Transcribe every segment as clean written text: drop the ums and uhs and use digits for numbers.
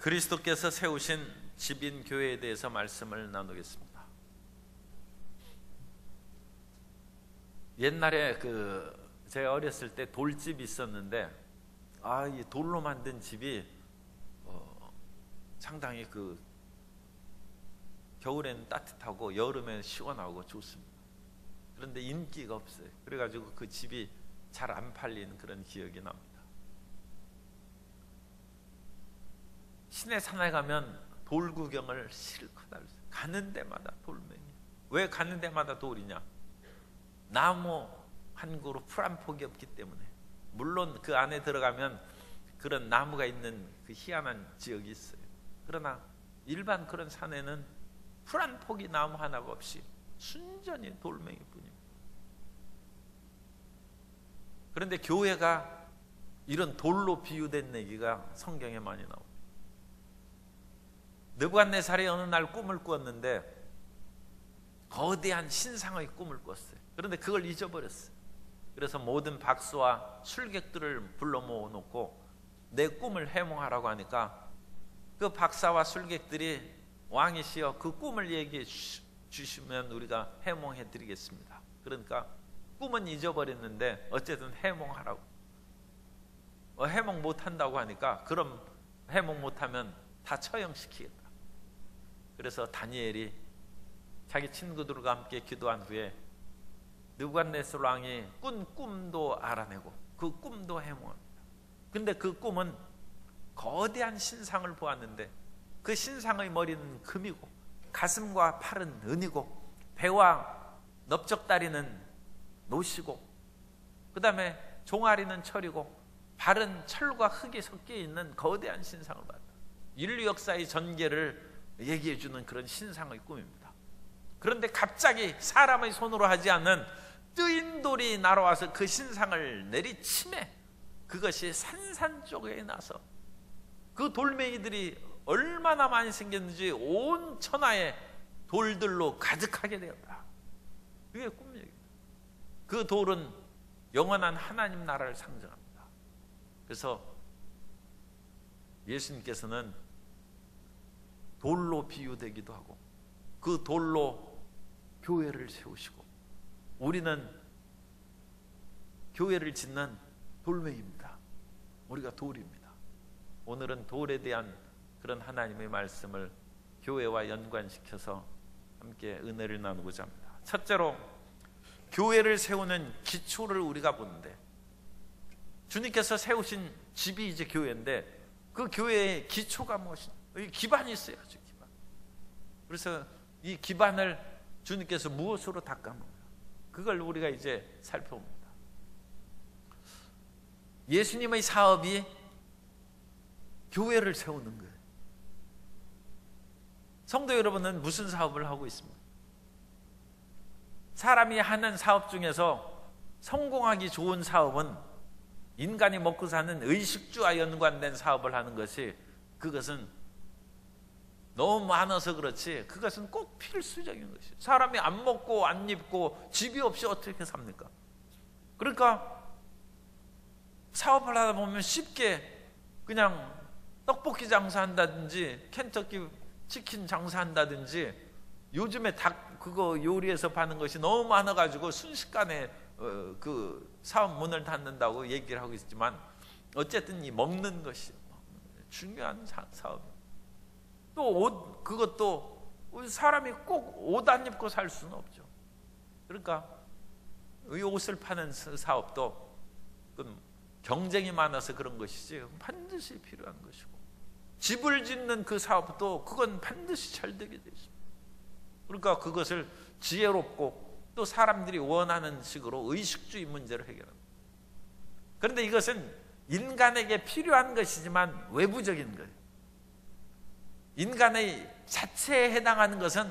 그리스도께서 세우신 집인 교회에 대해서 말씀을 나누겠습니다. 옛날에 제가 어렸을 때 돌집이 있었는데, 이 돌로 만든 집이 상당히 겨울에는 따뜻하고 여름에는 시원하고 좋습니다. 그런데 인기가 없어요. 그래가지고 그 집이 잘 안 팔리는 그런 기억이 납니다. 시내 산에 가면 돌 구경을 실컷 할 수, 가는 데마다 돌멩이. 왜 가는 데마다 돌이냐? 나무 한 그루 풀 한 폭이 없기 때문에. 물론 그 안에 들어가면 그런 나무가 있는 그 희한한 지역이 있어요. 그러나 일반 그런 산에는 풀 한 폭이 나무 하나가 없이 순전히 돌멩이뿐입니다. 그런데 교회가 이런 돌로 비유된 얘기가 성경에 많이 나옵니다. 느부갓네살이 어느 날 꿈을 꾸었는데 거대한 신상의 꿈을 꿨어요. 그런데 그걸 잊어버렸어요. 그래서 모든 박수와 술객들을 불러 모아놓고 내 꿈을 해몽하라고 하니까 그 박사와 술객들이 왕이시여 그 꿈을 얘기해 주시면 우리가 해몽해 드리겠습니다. 그러니까 꿈은 잊어버렸는데 어쨌든 해몽하라고. 해몽 못한다고 하니까 그럼 해몽 못하면 다 처형시키겠다. 그래서 다니엘이 자기 친구들과 함께 기도한 후에 느부갓네살 왕이 꾼 꿈도 알아내고 그 꿈도 해몽합니다. 근데 그 꿈은 거대한 신상을 보았는데 그 신상의 머리는 금이고 가슴과 팔은 은이고 배와 넓적다리는 노시고 그 다음에 종아리는 철이고 발은 철과 흙이 섞여 있는 거대한 신상을 봤다. 인류 역사의 전개를 얘기해 주는 그런 신상의 꿈입니다. 그런데 갑자기 사람의 손으로 하지 않는 뜨인 돌이 날아와서 그 신상을 내리치매 그것이 산산조각이 나서 그 돌멩이들이 얼마나 많이 생겼는지 온 천하에 돌들로 가득하게 되었다. 그게 꿈 얘기입니다. 그 돌은 영원한 하나님 나라를 상징합니다. 그래서 예수님께서는 돌로 비유되기도 하고 그 돌로 교회를 세우시고 우리는 교회를 짓는 돌멩이입니다. 우리가 돌입니다. 오늘은 돌에 대한 그런 하나님의 말씀을 교회와 연관시켜서 함께 은혜를 나누고자 합니다. 첫째로 교회를 세우는 기초를 우리가 보는데 주님께서 세우신 집이 이제 교회인데 그 교회의 기초가 무엇이냐? 기반이 있어야죠. 기반. 그래서 이 기반을 주님께서 무엇으로 닦아놓는가? 그걸 우리가 이제 살펴봅니다. 예수님의 사업이 교회를 세우는 거예요. 성도 여러분은 무슨 사업을 하고 있습니까? 사람이 하는 사업 중에서 성공하기 좋은 사업은 인간이 먹고 사는 의식주와 연관된 사업을 하는 것이 그것은 너무 많아서 그렇지 그것은 꼭 필수적인 것이에요. 사람이 안 먹고 안 입고 집이 없이 어떻게 삽니까? 그러니까 사업을 하다 보면 쉽게 그냥 떡볶이 장사한다든지 켄터키 치킨 장사한다든지 요즘에 닭 그거 요리해서 파는 것이 너무 많아가지고 순식간에 그 사업 문을 닫는다고 얘기를 하고 있지만 어쨌든 이 먹는 것이 중요한 사업입니다. 또 옷, 그것도 사람이 꼭 옷 안 입고 살 수는 없죠. 그러니까 이 옷을 파는 사업도 경쟁이 많아서 그런 것이지 반드시 필요한 것이고 집을 짓는 그 사업도 그건 반드시 잘 되게 되어 있습니다. 그러니까 그것을 지혜롭고 또 사람들이 원하는 식으로 의식주의 문제를 해결합니다. 그런데 이것은 인간에게 필요한 것이지만 외부적인 거예요. 인간의 자체에 해당하는 것은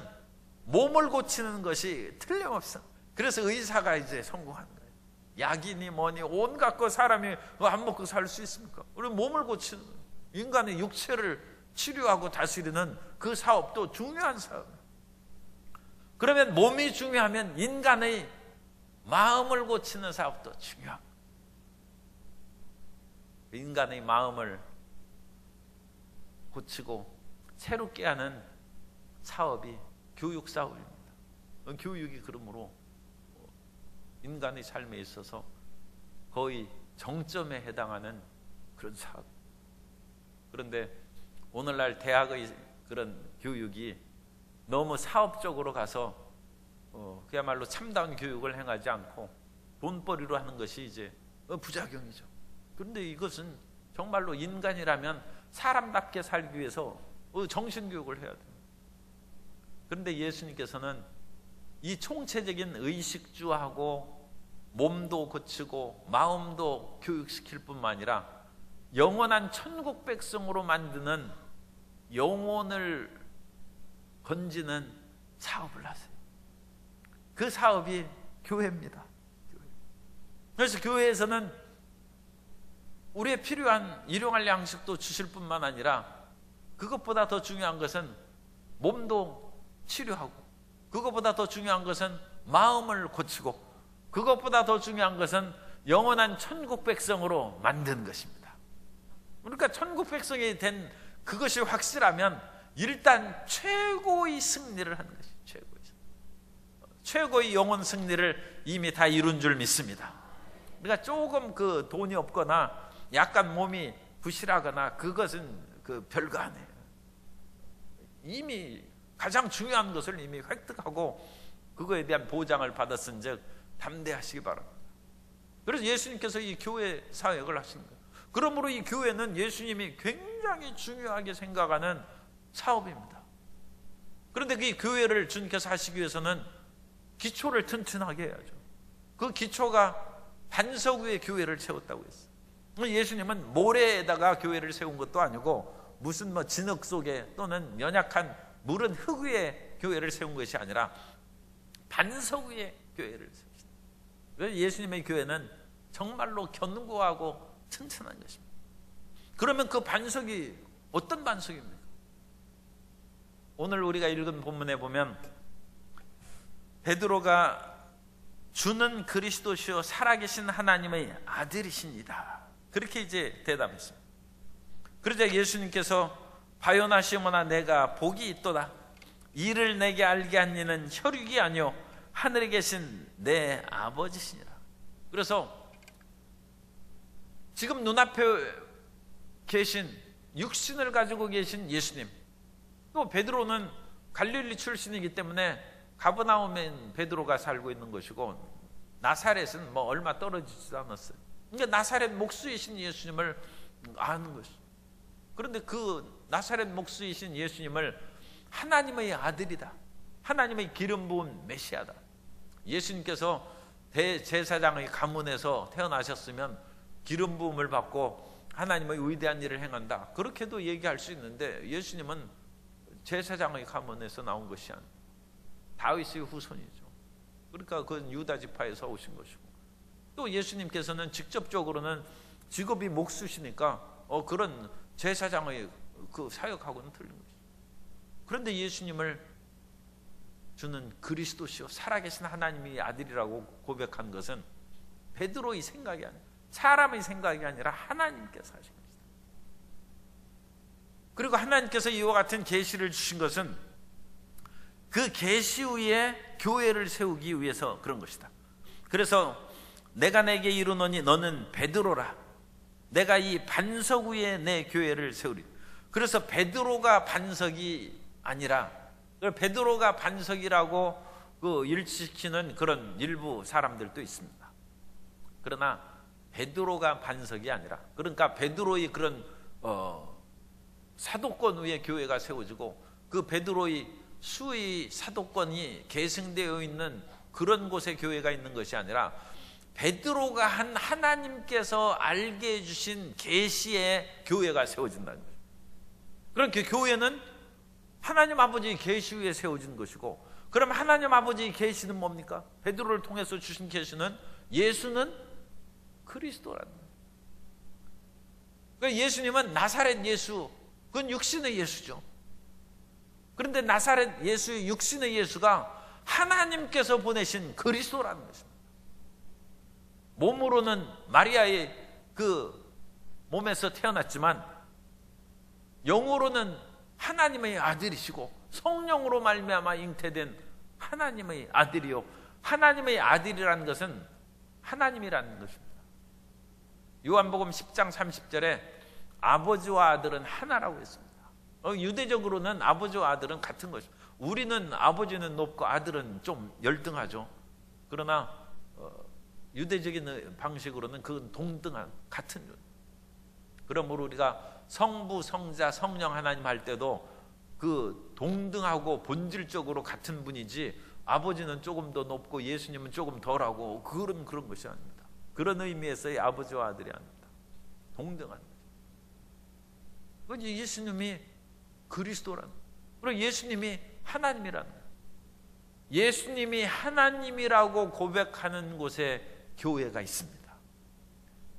몸을 고치는 것이 틀림없어. 그래서 의사가 이제 성공한 거예요. 약이니 뭐니 온갖 거 사람이 안 먹고 살 수 있습니까? 우리 몸을 고치는 거예요. 인간의 육체를 치료하고 다스리는 그 사업도 중요한 사업이에요. 그러면 몸이 중요하면 인간의 마음을 고치는 사업도 중요합니다. 인간의 마음을 고치고 새롭게 하는 사업이 교육 사업입니다. 교육이 그러므로 인간의 삶에 있어서 거의 정점에 해당하는 그런 사업. 그런데 오늘날 대학의 그런 교육이 너무 사업적으로 가서 그야말로 참다운 교육을 행하지 않고 돈벌이로 하는 것이 이제 부작용이죠. 그런데 이것은 정말로 인간이라면 사람답게 살기 위해서 정신교육을 해야 됩니다. 그런데 예수님께서는 이 총체적인 의식주하고 몸도 고치고 마음도 교육시킬 뿐만 아니라 영원한 천국 백성으로 만드는 영혼을 건지는 사업을 하세요. 그 사업이 교회입니다. 그래서 교회에서는 우리의 필요한 일용할 양식도 주실 뿐만 아니라 그것보다 더 중요한 것은 몸도 치료하고, 그것보다 더 중요한 것은 마음을 고치고, 그것보다 더 중요한 것은 영원한 천국 백성으로 만드는 것입니다. 그러니까 천국 백성이 된 그것이 확실하면 일단 최고의 승리를 하는 것이 최고의 영혼 승리를 이미 다 이룬 줄 믿습니다. 그러니까 조금 그 돈이 없거나 약간 몸이 부실하거나 그것은 그 별거 아니에요. 이미 가장 중요한 것을 이미 획득하고 그거에 대한 보장을 받았은즉 담대하시기 바랍니다. 그래서 예수님께서 이 교회 사역을 하시는 거예요. 그러므로 이 교회는 예수님이 굉장히 중요하게 생각하는 사업입니다. 그런데 그 교회를 주님께서 하시기 위해서는 기초를 튼튼하게 해야죠. 그 기초가 반석 위에 교회를 세웠다고 했어요. 예수님은 모래에다가 교회를 세운 것도 아니고 무슨 진흙 속에 또는 연약한 무른 흙 위에 교회를 세운 것이 아니라 반석 위에 교회를 세우셨다. 그래서 예수님의 교회는 정말로 견고하고 튼튼한 것입니다. 그러면 그 반석이 어떤 반석입니까? 오늘 우리가 읽은 본문에 보면 베드로가 주는 그리스도시요 살아계신 하나님의 아들이십니다, 그렇게 이제 대답했습니다. 그러자 예수님께서 바요나 시몬아 내가 복이 있도다. 이를 내게 알게 한 이는 혈육이 아니요 하늘에 계신 내 아버지시니라. 그래서 지금 눈앞에 계신 육신을 가지고 계신 예수님, 또 베드로는 갈릴리 출신이기 때문에 가버나움엔 베드로가 살고 있는 것이고 나사렛은 얼마 떨어지지도 않았어요. 그러니까 나사렛 목수이신 예수님을 아는 것이죠. 그런데 그 나사렛 목수이신 예수님을 하나님의 아들이다, 하나님의 기름 부은 메시아다, 예수님께서 대제사장의 가문에서 태어나셨으면 기름 부음을 받고 하나님의 위대한 일을 행한다, 그렇게도 얘기할 수 있는데 예수님은 제사장의 가문에서 나온 것이 아니에요. 다윗의 후손이죠. 그러니까 그건 유다 지파에서 오신 것이고, 또 예수님께서는 직접적으로는 직업이 목수시니까 그런 제사장의 그 사역하고는 틀린 것이죠. 그런데 예수님을 주는 그리스도시요 살아계신 하나님의 아들이라고 고백한 것은 베드로의 생각이 아니라, 사람의 생각이 아니라 하나님께서 하신 것이다. 그리고 하나님께서 이와 같은 계시를 주신 것은 그 계시 위에 교회를 세우기 위해서 그런 것이다. 그래서 내가 내게 이르노니 너는 베드로라. 내가 이 반석 위에 내 교회를 세우리. 그래서 베드로가 반석이 아니라, 베드로가 반석이라고 일치시키는 그런 일부 사람들도 있습니다. 그러나 베드로가 반석이 아니라, 그러니까 베드로의 그런 사도권 위에 교회가 세워지고 그 베드로의 수의 사도권이 계승되어 있는 그런 곳에 교회가 있는 것이 아니라 베드로가 한 하나님께서 알게 해주신 계시의 교회가 세워진다는 거예요. 그러니까 교회는 하나님 아버지의 계시 위에 세워진 것이고, 그럼 하나님 아버지의 계시는 뭡니까? 베드로를 통해서 주신 계시는 예수는 그리스도라는 거예요. 그러니까 예수님은 나사렛 예수, 그건 육신의 예수죠. 그런데 나사렛 예수의 육신의 예수가 하나님께서 보내신 그리스도라는 것입니다. 몸으로는 마리아의 그 몸에서 태어났지만 영으로는 하나님의 아들이시고 성령으로 말미암아 잉태된 하나님의 아들이요, 하나님의 아들이라는 것은 하나님이라는 것입니다. 요한복음 10장 30절에 아버지와 아들은 하나라고 했습니다. 유대적으로는 아버지와 아들은 같은 것입니다. 우리는 아버지는 높고 아들은 좀 열등하죠. 그러나 유대적인 방식으로는 그건 동등한 같은. 그러므로 우리가 성부, 성자, 성령 하나님 할 때도 그 동등하고 본질적으로 같은 분이지 아버지는 조금 더 높고 예수님은 조금 덜하고 그런 것이 아닙니다. 그런 의미에서의 아버지와 아들이 아닙니다. 동등한 거죠. 예수님이 그리스도라는 거예요. 그리고 예수님이 하나님이라는 거예요. 예수님이 하나님이라고 고백하는 곳에 교회가 있습니다.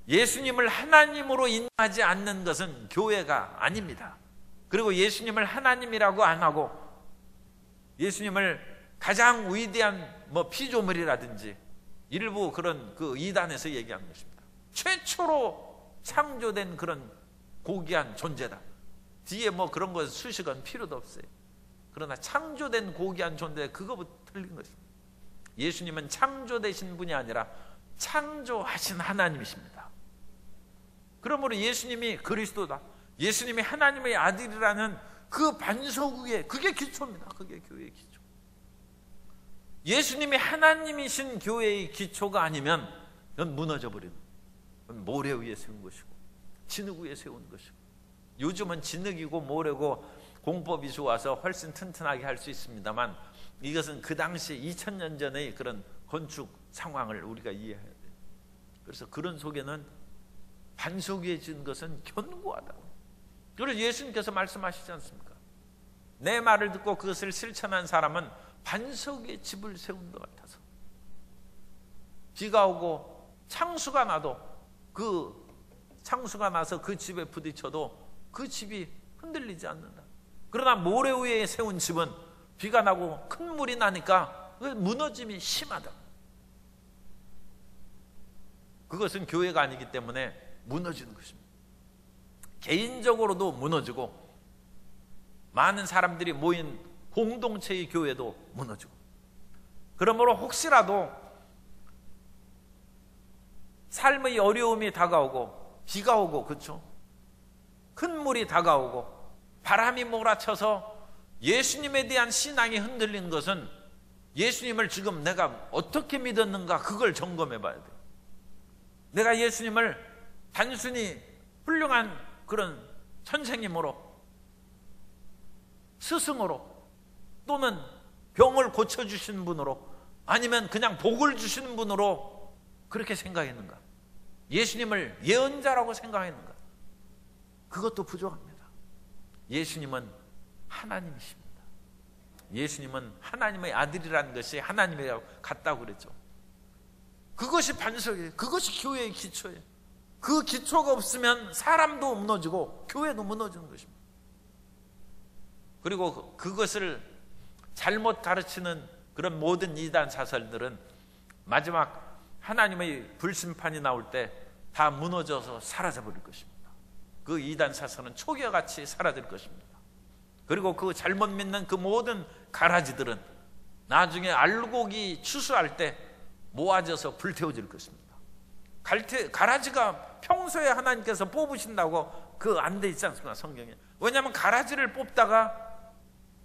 예수님을 하나님으로 인정하지 않는 것은 교회가 아닙니다. 그리고 예수님을 하나님이라고 안 하고 예수님을 가장 위대한 피조물이라든지 일부 그런 그 이단에서 얘기한 것입니다. 최초로 창조된 그런 고귀한 존재다. 뒤에 그런 것 수식은 필요도 없어요. 그러나 창조된 고귀한 존재, 그거부터 틀린 것입니다. 예수님은 창조되신 분이 아니라 창조하신 하나님이십니다. 그러므로 예수님이 그리스도다, 예수님이 하나님의 아들이라는 그 반석 위에, 그게 기초입니다. 그게 교회의 기초. 예수님이 하나님이신 교회의 기초가 아니면 그건 무너져 버리는, 그건 모래 위에 세운 것이고 진흙 위에 세운 것이고, 요즘은 진흙이고 모래고 공법이 좋아서 훨씬 튼튼하게 할 수 있습니다만 이것은 그 당시 2000년 전의 그런 건축 상황을 우리가 이해해야 돼요. 그래서 그런 속에는 반석 위에 지은 것은 견고하다. 그래서 예수님께서 말씀하시지 않습니까? 내 말을 듣고 그것을 실천한 사람은 반석 위에 집을 세운 것 같아서 비가 오고 창수가 나도 창수가 나서 그 집에 부딪혀도 그 집이 흔들리지 않는다. 그러나 모래 위에 세운 집은 비가 나고 큰 물이 나니까 무너짐이 심하다. 그것은 교회가 아니기 때문에 무너지는 것입니다. 개인적으로도 무너지고 많은 사람들이 모인 공동체의 교회도 무너지고, 그러므로 혹시라도 삶의 어려움이 다가오고 비가 오고, 그렇죠? 큰 물이 다가오고 바람이 몰아쳐서 예수님에 대한 신앙이 흔들리는 것은 예수님을 지금 내가 어떻게 믿었는가, 그걸 점검해 봐야 돼요. 내가 예수님을 단순히 훌륭한 그런 선생님으로, 스승으로, 또는 병을 고쳐주시는 분으로, 아니면 그냥 복을 주시는 분으로 그렇게 생각했는가, 예수님을 예언자라고 생각했는가, 그것도 부족합니다. 예수님은 하나님이십니다. 예수님은 하나님의 아들이라는 것이 하나님이라고 같다고 그랬죠. 그것이 반석이에요. 그것이 교회의 기초예요. 그 기초가 없으면 사람도 무너지고 교회도 무너지는 것입니다. 그리고 그것을 잘못 가르치는 그런 모든 이단 사설들은 마지막 하나님의 불심판이 나올 때 다 무너져서 사라져버릴 것입니다. 그 이단 사설은 초기와같이 사라질 것입니다. 그리고 그 잘못 믿는 그 모든 가라지들은 나중에 알곡이 추수할 때 모아져서 불태워질 것입니다. 가라지가 평소에 하나님께서 뽑으신다고 그 안 돼 있지 않습니까, 성경에? 왜냐하면 가라지를 뽑다가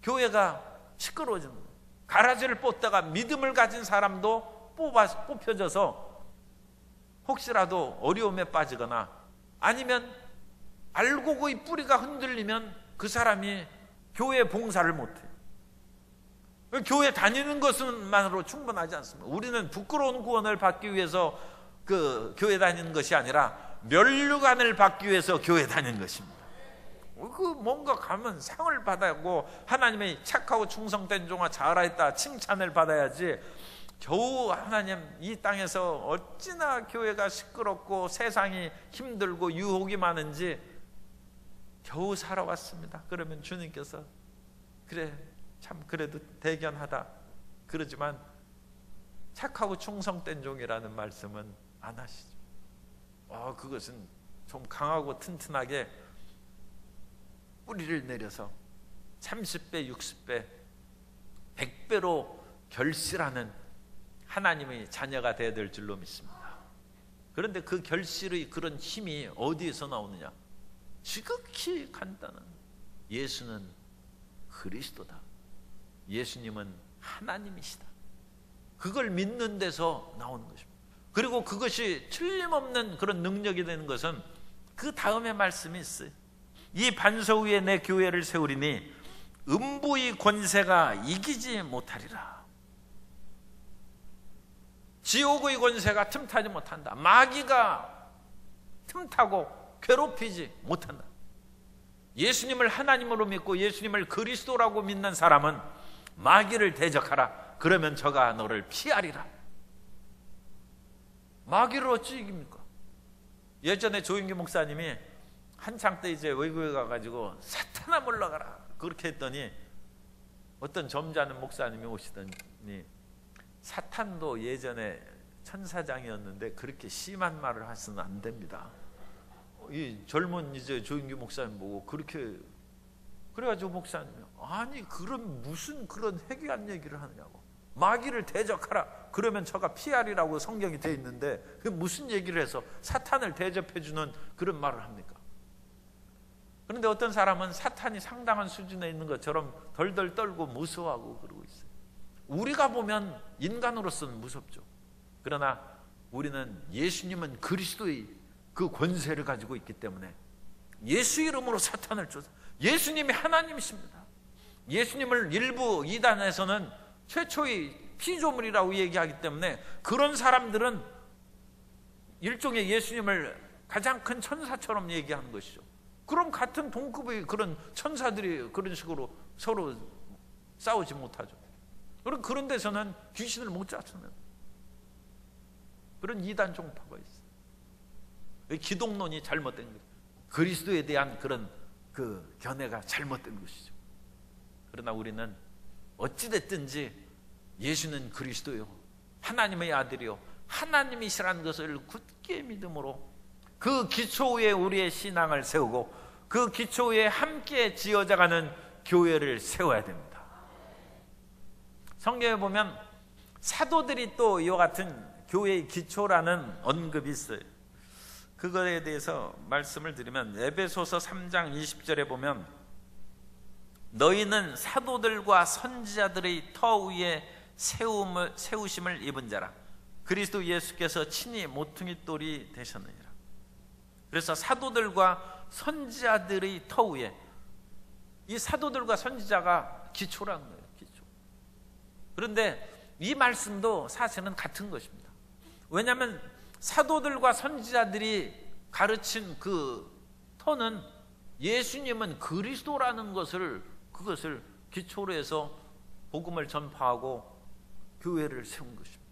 교회가 시끄러워지는 거예요. 가라지를 뽑다가 믿음을 가진 사람도 뽑혀져서 혹시라도 어려움에 빠지거나, 아니면 알곡의 뿌리가 흔들리면 그 사람이 교회 봉사를 못해요. 교회 다니는 것만으로 충분하지 않습니다. 우리는 부끄러운 구원을 받기 위해서 그 교회 다니는 것이 아니라 면류관을 받기 위해서 교회 다니는 것입니다. 뭔가 가면 상을 받아고 하나님의 착하고 충성된 종아 잘하였다 칭찬을 받아야지, 겨우 하나님 이 땅에서 어찌나 교회가 시끄럽고 세상이 힘들고 유혹이 많은지 겨우 살아왔습니다. 그러면 주님께서 그래 참 그래도 대견하다 그러지만 착하고 충성된 종이라는 말씀은 안 하시죠. 그것은 좀 강하고 튼튼하게 뿌리를 내려서 30배, 60배, 100배로 결실하는 하나님의 자녀가 되어야 될 줄로 믿습니다. 그런데 그 결실의 그런 힘이 어디에서 나오느냐? 지극히 간단한, 예수는 그리스도다, 예수님은 하나님이시다, 그걸 믿는 데서 나오는 것입니다. 그리고 그것이 틀림없는 그런 능력이 되는 것은 그 다음에 말씀이 있어요. 이 반석 위에 내 교회를 세우리니 음부의 권세가 이기지 못하리라. 지옥의 권세가 틈타지 못한다. 마귀가 틈타고 괴롭히지 못한다. 예수님을 하나님으로 믿고 예수님을 그리스도라고 믿는 사람은 마귀를 대적하라. 그러면 저가 너를 피하리라. 마귀를 어찌 이깁니까? 예전에 조인규 목사님이 한창 때 이제 외국에 가가지고 사탄아 물러가라 그렇게 했더니 어떤 점잖은 목사님이 오시더니 사탄도 예전에 천사장이었는데 그렇게 심한 말을 하시면 안 됩니다. 이 젊은 이제 조인규 목사님 보고 그렇게 그래가지고 목사님이 아니 그런 무슨 그런 해괴한 얘기를 하느냐고, 마귀를 대적하라 그러면 저가 피하리라고 성경이 되어 있는데 그 무슨 얘기를 해서 사탄을 대접해주는 그런 말을 합니까? 그런데 어떤 사람은 사탄이 상당한 수준에 있는 것처럼 덜덜 떨고 무서워하고 그러고 있어요. 우리가 보면 인간으로서는 무섭죠. 그러나 우리는 예수님은 그리스도의 그 권세를 가지고 있기 때문에 예수 이름으로 사탄을 쫓아. 예수님이 하나님이십니다. 예수님을 일부 이단에서는 최초의 피조물이라고 얘기하기 때문에 그런 사람들은 일종의 예수님을 가장 큰 천사처럼 얘기하는 것이죠. 그럼 같은 동급의 그런 천사들이 그런 식으로 서로 싸우지 못하죠. 그런 데서는 귀신을 못 쫓으면 그런 이단 종파가 있어요. 기독론이 잘못된 거죠. 그리스도에 대한 그런 그 견해가 잘못된 것이죠. 그러나 우리는 어찌됐든지 예수는 그리스도요, 하나님의 아들이요, 하나님이시라는 것을 굳게 믿음으로 그 기초 위에 우리의 신앙을 세우고 그 기초 위에 함께 지어져가는 교회를 세워야 됩니다. 성경에 보면 사도들이 또 이와 같은 교회의 기초라는 언급이 있어요. 그거에 대해서 말씀을 드리면 에베소서 3장 20절에 보면 너희는 사도들과 선지자들의 터 위에 세우심을 입은 자라. 그리스도 예수께서 친히 모퉁이 돌이 되셨느니라. 그래서 사도들과 선지자들의 터 위에, 이 사도들과 선지자가 기초라는 거예요. 기초. 그런데 이 말씀도 사실은 같은 것입니다. 왜냐하면 사도들과 선지자들이 가르친 그 터는 예수님은 그리스도라는 그것을 기초로 해서 복음을 전파하고 교회를 세운 것입니다.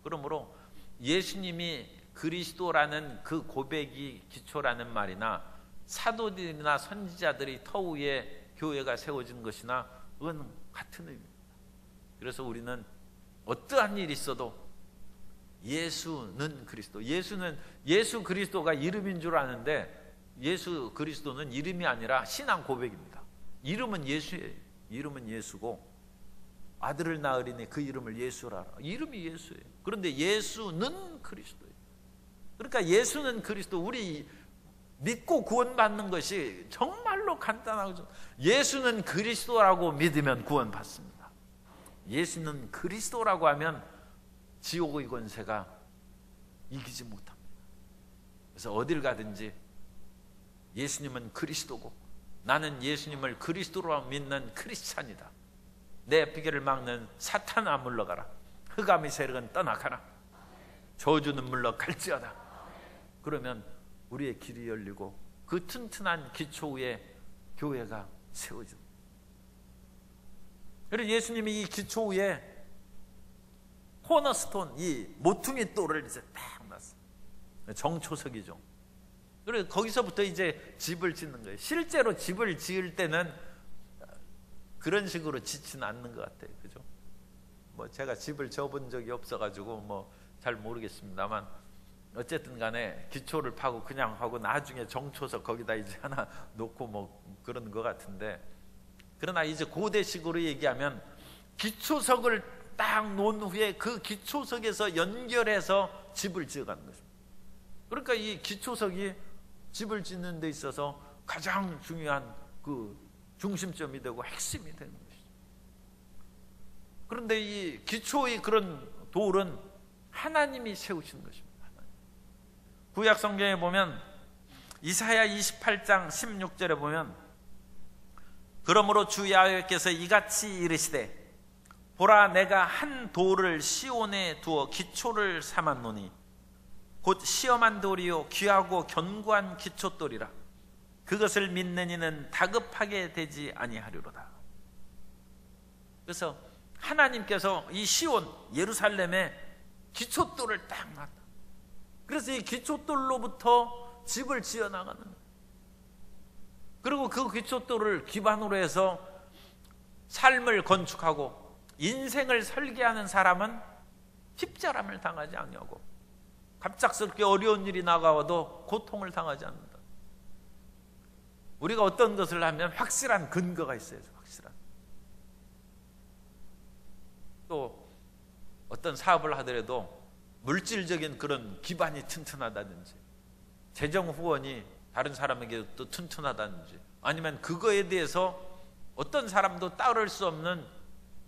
그러므로 예수님이 그리스도라는 그 고백이 기초라는 말이나 사도들이나 선지자들이 터 위에 교회가 세워진 것이나 그건 같은 의미입니다. 그래서 우리는 어떠한 일이 있어도 예수는 그리스도, 예수 그리스도가 이름인 줄 아는데 예수 그리스도는 이름이 아니라 신앙 고백입니다. 이름은 예수예요. 이름은 예수고 아들을 낳으리니 그 이름을 예수라. 이름이 예수예요. 그런데 예수는 그리스도예요. 그러니까 예수는 그리스도, 우리 믿고 구원받는 것이 정말로 간단하고, 예수는 그리스도라고 믿으면 구원받습니다. 예수는 그리스도라고 하면 지옥의 권세가 이기지 못합니다. 그래서 어딜 가든지 예수님은 그리스도고 나는 예수님을 그리스도로 믿는 크리스찬이다. 내 비결을 막는 사탄아 물러가라. 흑암의 세력은 떠나가라. 저주는 물러갈지어다. 그러면 우리의 길이 열리고 그 튼튼한 기초 위에 교회가 세워집니다. 그래서 예수님이 이 기초 위에 코너스톤, 이 모퉁이 돌을 이제 딱 놨어요. 정초석이죠. 그래서 거기서부터 이제 집을 짓는 거예요. 실제로 집을 지을 때는 그런 식으로 짓지는 않는 것 같아요. 그죠? 뭐 제가 집을 져본 적이 없어가지고 뭐 잘 모르겠습니다만 어쨌든 간에 기초를 파고 그냥 하고 나중에 정초석 거기다 이제 하나 놓고 뭐 그런 것 같은데, 그러나 이제 고대식으로 얘기하면 기초석을 딱 놓은 후에 그 기초석에서 연결해서 집을 지어가는 것입니다. 그러니까 이 기초석이 집을 짓는 데 있어서 가장 중요한 그 중심점이 되고 핵심이 되는 것이죠. 그런데 이 기초의 그런 돌은 하나님이 세우신 것입니다. 구약 성경에 보면 이사야 28장 16절에 보면, 그러므로 주 야훼께서 이같이 이르시되 보라 내가 한 돌을 시온에 두어 기초를 삼았노니 곧 시험한 돌이요 귀하고 견고한 기초돌이라. 그것을 믿는 이는 다급하게 되지 아니하리로다. 그래서 하나님께서 이 시온 예루살렘에 기초돌을 딱 놨다. 그래서 이 기초돌로부터 집을 지어나가는, 그리고 그 기초돌을 기반으로 해서 삶을 건축하고 인생을 설계하는 사람은 핍절함을 당하지 아니하고 갑작스럽게 어려운 일이 나가와도 고통을 당하지 않는다. 우리가 어떤 것을 하면 확실한 근거가 있어야죠. 확실한. 또 어떤 사업을 하더라도 물질적인 그런 기반이 튼튼하다든지, 재정 후원이 다른 사람에게 또 튼튼하다든지, 아니면 그거에 대해서 어떤 사람도 따를 수 없는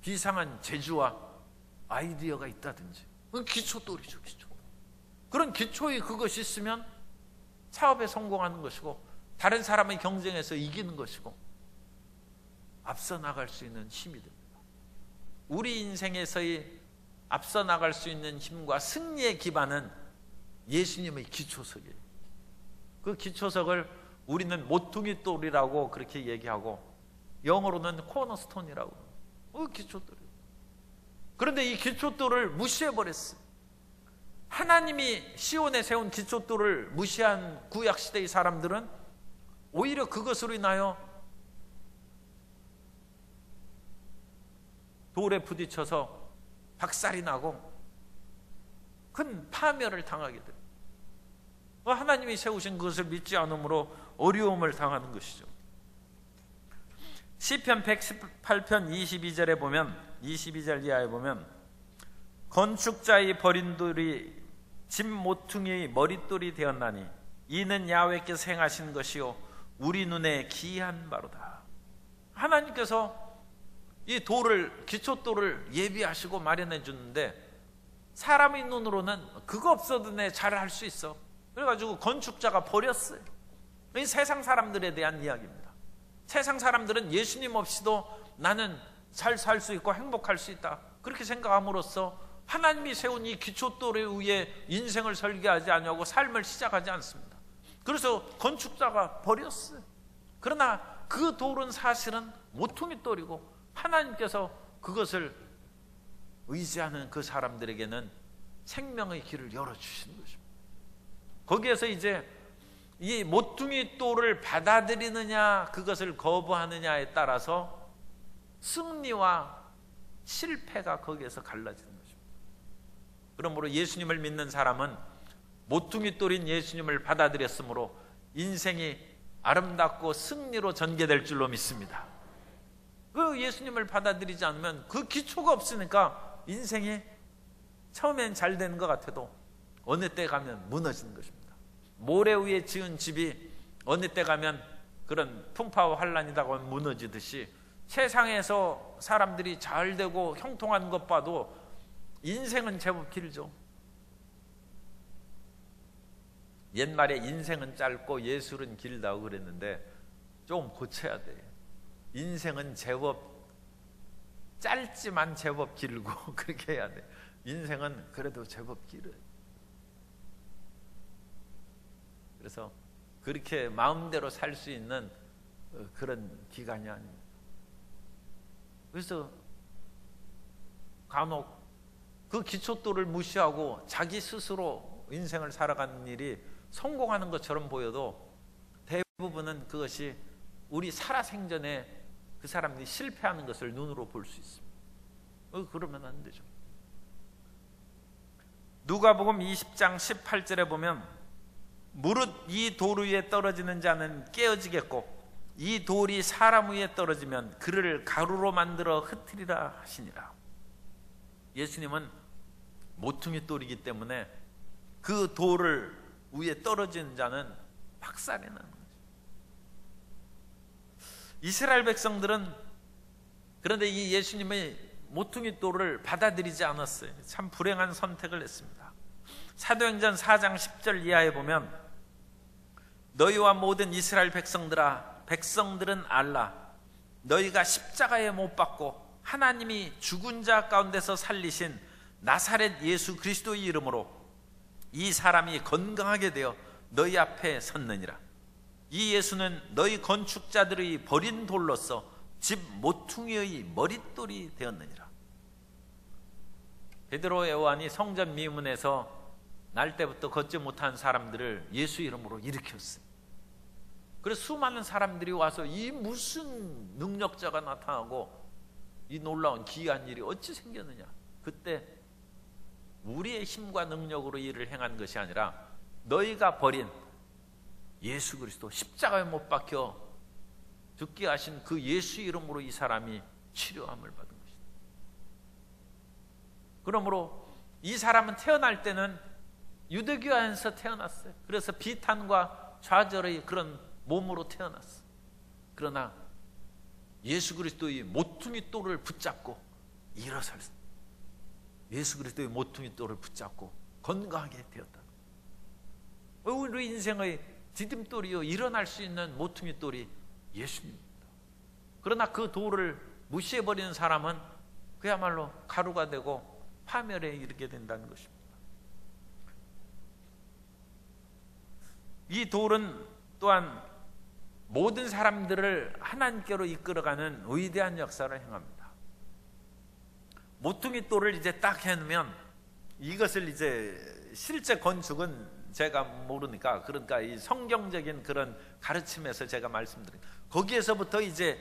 비상한 재주와 아이디어가 있다든지, 그건 기초돌이죠. 기초. 그런 기초의 그것이 있으면 사업에 성공하는 것이고 다른 사람의 경쟁에서 이기는 것이고 앞서 나갈 수 있는 힘이 됩니다. 우리 인생에서의 앞서 나갈 수 있는 힘과 승리의 기반은 예수님의 기초석이에요. 그 기초석을 우리는 모퉁이 돌이라고 그렇게 얘기하고 영어로는 코너스톤이라고, 기초돌이에요. 그런데 이 기초돌을 무시해버렸어요. 하나님이 시온에 세운 기초돌을 무시한 구약시대의 사람들은 오히려 그것으로 인하여 돌에 부딪혀서 박살이 나고 큰 파멸을 당하게 됩니다. 하나님이 세우신 그것을 믿지 않으므로 어려움을 당하는 것이죠. 시편 118편 22절에 보면, 22절 이하에 보면, 건축자의 버린 돌이 집 모퉁이의 머릿돌이 되었나니 이는 야훼께서 행하신 것이요 우리 눈에 기이한 바로다. 하나님께서 이 돌을, 기초돌을 예비하시고 마련해 주는데 사람의 눈으로는 그거 없어도 내 잘 할 수 있어. 그래가지고 건축자가 버렸어요. 이 세상 사람들에 대한 이야기입니다. 세상 사람들은 예수님 없이도 나는 잘 살 수 있고 행복할 수 있다, 그렇게 생각함으로써 하나님이 세운 이 기초돌에 의해 인생을 설계하지 않냐고 삶을 시작하지 않습니다. 그래서 건축자가 버렸어요. 그러나 그 돌은 사실은 모퉁이 돌이고 하나님께서 그것을 의지하는 그 사람들에게는 생명의 길을 열어주시는 것입니다. 거기에서 이제 이 모퉁이 돌을 받아들이느냐 그것을 거부하느냐에 따라서 승리와 실패가 거기에서 갈라지는 것입니다. 그러므로 예수님을 믿는 사람은 모퉁이 돌인 예수님을 받아들였으므로 인생이 아름답고 승리로 전개될 줄로 믿습니다. 그 예수님을 받아들이지 않으면 그 기초가 없으니까 인생이 처음엔 잘 되는 것 같아도 어느 때 가면 무너지는 것입니다. 모래 위에 지은 집이 어느 때 가면 그런 풍파와 환란이다가 무너지듯이 세상에서 사람들이 잘 되고 형통한 것 봐도 인생은 제법 길죠. 옛말에 인생은 짧고 예술은 길다고 그랬는데 좀 고쳐야 돼. 인생은 제법 짧지만 제법 길고 그렇게 해야 돼. 인생은 그래도 제법 길어요. 그래서 그렇게 마음대로 살 수 있는 그런 기간이 아닙니다. 그래서 간혹 그 기초돌을 무시하고 자기 스스로 인생을 살아가는 일이 성공하는 것처럼 보여도 대부분은 그것이 우리 살아생전에 그 사람들이 실패하는 것을 눈으로 볼 수 있습니다. 그러면 안 되죠. 누가복음 20장 18절에 보면 무릇 이 돌 위에 떨어지는 자는 깨어지겠고 이 돌이 사람 위에 떨어지면 그를 가루로 만들어 흩으리라 하시니라. 예수님은 모퉁이 돌이기 때문에 그 돌을 위에 떨어지는 자는 박살이 나는 거죠. 이스라엘 백성들은 그런데 이 예수님의 모퉁이 돌을 받아들이지 않았어요. 참 불행한 선택을 했습니다. 사도행전 4장 10절 이하에 보면 너희와 모든 이스라엘 백성들아, 백성들은 알라. 너희가 십자가에 못 박고 하나님이 죽은 자 가운데서 살리신 나사렛 예수 그리스도의 이름으로 이 사람이 건강하게 되어 너희 앞에 섰느니라. 이 예수는 너희 건축자들의 버린 돌로서 집 모퉁이의 머릿돌이 되었느니라. 베드로 요한이 성전 미문에서 날 때부터 걷지 못한 사람들을 예수 이름으로 일으켰어요. 그래서 수많은 사람들이 와서 이 무슨 능력자가 나타나고 이 놀라운 기이한 일이 어찌 생겼느냐. 그때 우리의 힘과 능력으로 일을 행한 것이 아니라 너희가 버린 예수 그리스도 십자가에 못 박혀 죽게 하신 그 예수 이름으로 이 사람이 치료함을 받은 것이다. 그러므로 이 사람은 태어날 때는 유대교 안에서 태어났어요. 그래서 비탄과 좌절의 그런 몸으로 태어났어요. 그러나 예수 그리스도의 모퉁이 돌을 붙잡고 일어섰어요. 예수 그리스도의 모퉁이 돌을 붙잡고 건강하게 되었다. 우리 인생의 디딤돌이요 일어날 수 있는 모퉁이 돌이 예수님입니다. 그러나 그 돌을 무시해버리는 사람은 그야말로 가루가 되고 파멸에 이르게 된다는 것입니다. 이 돌은 또한 모든 사람들을 하나님께로 이끌어가는 위대한 역사를 행합니다. 모퉁이 돌을 이제 딱 해놓으면 이것을 이제 실제 건축은 제가 모르니까 그러니까 이 성경적인 그런 가르침에서 제가 말씀드린 거기에서부터 이제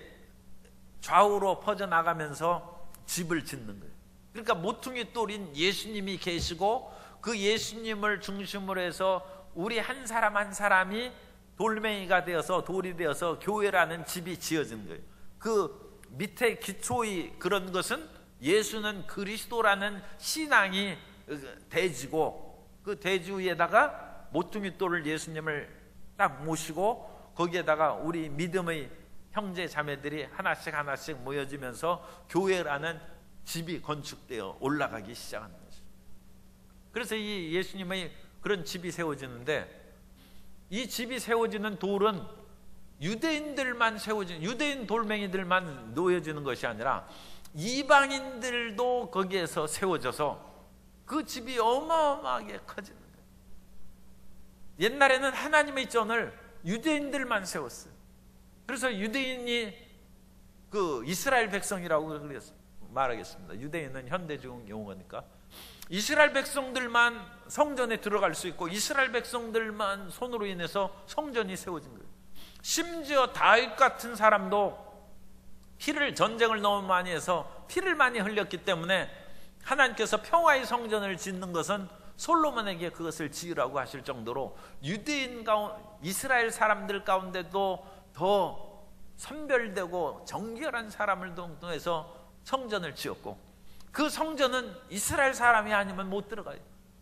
좌우로 퍼져나가면서 집을 짓는 거예요. 그러니까 모퉁이 돌인 예수님이 계시고 그 예수님을 중심으로 해서 우리 한 사람 한 사람이 돌멩이가 되어서 돌이 되어서 교회라는 집이 지어진 거예요. 그 밑에 기초의 그런 것은 예수는 그리스도라는 신앙이 대지고 그 대지 위에다가 모퉁이 돌을 예수님을 딱 모시고 거기에다가 우리 믿음의 형제 자매들이 하나씩 하나씩 모여지면서 교회라는 집이 건축되어 올라가기 시작하는 거죠. 그래서 이 예수님의 그런 집이 세워지는데 이 집이 세워지는 돌은 유대인들만 세워지는 유대인 돌멩이들만 놓여지는 것이 아니라 이방인들도 거기에서 세워져서 그 집이 어마어마하게 커지는 거예요. 옛날에는 하나님의 전을 유대인들만 세웠어요. 그래서 유대인이 그 이스라엘 백성이라고 말하겠습니다. 유대인은 현대적 용어니까 이스라엘 백성들만 성전에 들어갈 수 있고 이스라엘 백성들만 손으로 인해서 성전이 세워진 거예요. 심지어 다윗 같은 사람도 전쟁을 너무 많이 해서 피를 많이 흘렸기 때문에 하나님께서 평화의 성전을 짓는 것은 솔로몬에게 그것을 지으라고 하실 정도로 유대인 이스라엘 사람들 가운데도 더 선별되고 정결한 사람을 통해서 성전을 지었고 그 성전은 이스라엘 사람이 아니면 못 들어가요.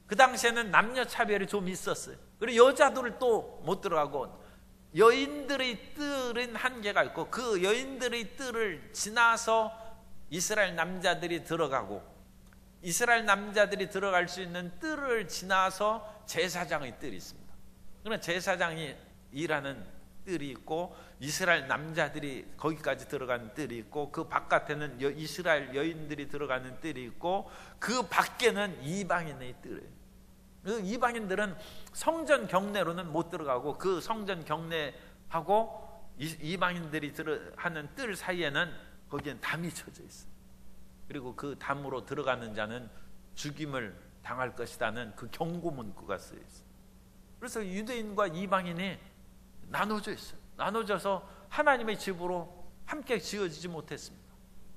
그 당시에는 남녀 차별이 좀 있었어요. 그리고 여자들을 또 못 들어가고 여인들의 뜰은 한계가 있고 그 여인들의 뜰을 지나서 이스라엘 남자들이 들어가고 이스라엘 남자들이 들어갈 수 있는 뜰을 지나서 제사장의 뜰이 있습니다. 그러면 제사장이 일하는 뜰이 있고 이스라엘 남자들이 거기까지 들어가는 뜰이 있고 그 바깥에는 이스라엘 여인들이 들어가는 뜰이 있고 그 밖에는 이방인의 뜰이에요. 그 이방인들은 성전 경내로는 못 들어가고 그 성전 경내하고 이방인들이 하는 뜰 사이에는 거기엔 담이 쳐져 있어요. 그리고 그 담으로 들어가는 자는 죽임을 당할 것이라는 그 경고 문구가 쓰여 있어요. 그래서 유대인과 이방인이 나눠져 있어요. 나눠져서 하나님의 집으로 함께 지어지지 못했습니다.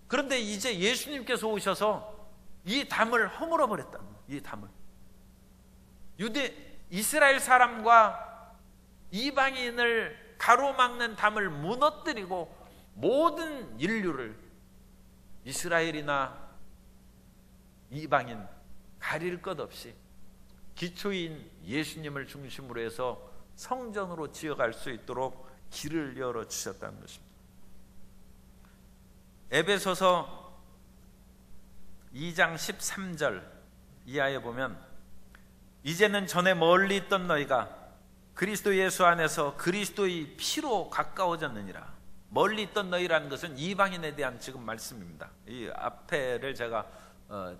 그런데 이제 예수님께서 오셔서 이 담을 허물어 버렸다는 거예요. 이 담을. 이스라엘 사람과 이방인을 가로막는 담을 무너뜨리고 모든 인류를, 이스라엘이나 이방인 가릴 것 없이 기초인 예수님을 중심으로 해서 성전으로 지어갈 수 있도록 길을 열어주셨다는 것입니다. 에베소서 2장 13절 이하에 보면, 이제는 전에 멀리 있던 너희가 그리스도 예수 안에서 그리스도의 피로 가까워졌느니라. 멀리 있던 너희라는 것은 이방인에 대한 지금 말씀입니다. 이 앞에를 제가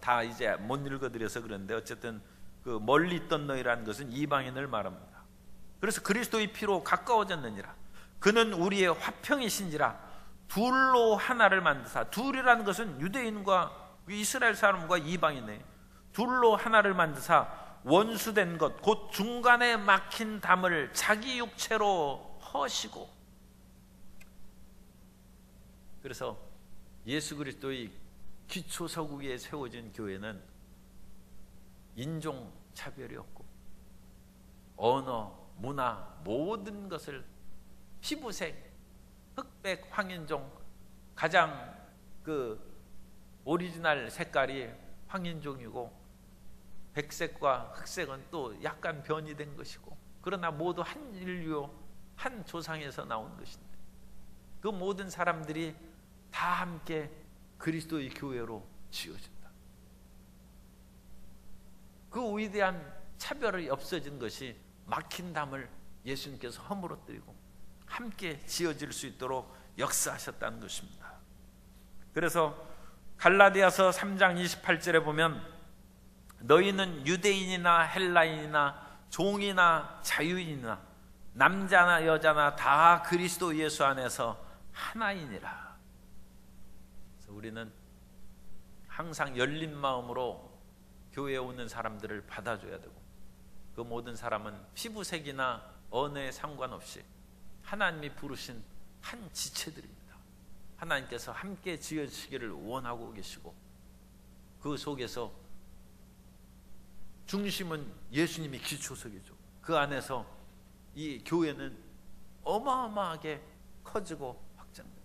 다 이제 못 읽어드려서 그런데, 어쨌든 그 멀리 있던 너희라는 것은 이방인을 말합니다. 그래서 그리스도의 피로 가까워졌느니라. 그는 우리의 화평이신지라. 둘로 하나를 만드사, 둘이라는 것은 유대인과 이스라엘 사람과 이방인에 둘로 하나를 만드사 원수된 것 곧 중간에 막힌 담을 자기 육체로 허시고. 그래서 예수 그리스도의 기초석 위에 세워진 교회는 인종 차별이 없고 언어, 문화 모든 것을, 피부색, 흑백, 황인종, 가장 그 오리지널 색깔이 황인종이고 백색과 흑색은 또 약간 변이된 것이고, 그러나 모두 한 인류, 한 조상에서 나온 것인데, 그 모든 사람들이 다 함께 그리스도의 교회로 지어진다. 그 위대한 차별이 없어진 것이 막힌 담을 예수님께서 허물어뜨리고 함께 지어질 수 있도록 역사하셨다는 것입니다. 그래서 갈라디아서 3장 28절에 보면, 너희는 유대인이나 헬라인이나 종이나 자유인이나 남자나 여자나 다 그리스도 예수 안에서 하나이니라. 그래서 우리는 항상 열린 마음으로 교회에 오는 사람들을 받아줘야 되고, 그 모든 사람은 피부색이나 언어에 상관없이 하나님이 부르신 한 지체들입니다. 하나님께서 함께 지어지기를 원하고 계시고, 그 속에서 중심은 예수님이 기초석이죠. 그 안에서 이 교회는 어마어마하게 커지고 확장됩니다.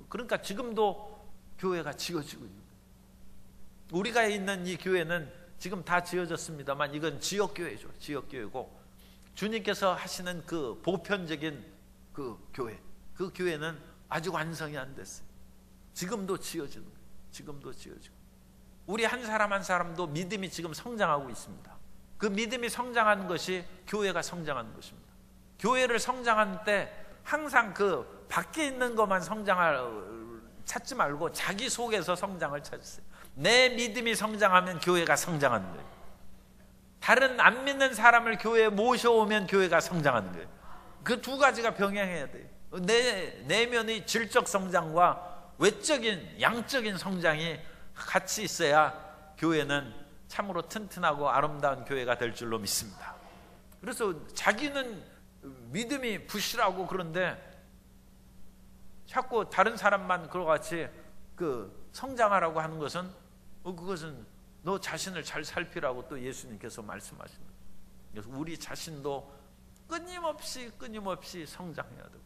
그러니까 지금도 교회가 지어지고 있는 거예요. 우리가 있는 이 교회는 지금 다 지어졌습니다만 이건 지역교회죠. 지역교회고, 주님께서 하시는 그 보편적인 그 교회, 그 교회는 아직 완성이 안 됐어요. 지금도 지어지는 거예요. 지금도 지어지고, 우리 한 사람 한 사람도 믿음이 지금 성장하고 있습니다. 그 믿음이 성장하는 것이 교회가 성장하는 것입니다. 교회를 성장하는 때 항상 그 밖에 있는 것만 찾지 말고 자기 속에서 성장을 찾으세요. 내 믿음이 성장하면 교회가 성장하는 거예요. 다른 안 믿는 사람을 교회에 모셔오면 교회가 성장하는 거예요. 그 두 가지가 병행해야 돼요. 내 내면의 질적 성장과 외적인 양적인 성장이 같이 있어야 교회는 참으로 튼튼하고 아름다운 교회가 될 줄로 믿습니다. 그래서 자기는 믿음이 부실하고 그런데 자꾸 다른 사람만 그와 같이 그 성장하라고 하는 것은 그것은 너 자신을 잘 살피라고 또 예수님께서 말씀하시는 거예요. 그래서 우리 자신도 끊임없이 성장해야 되고,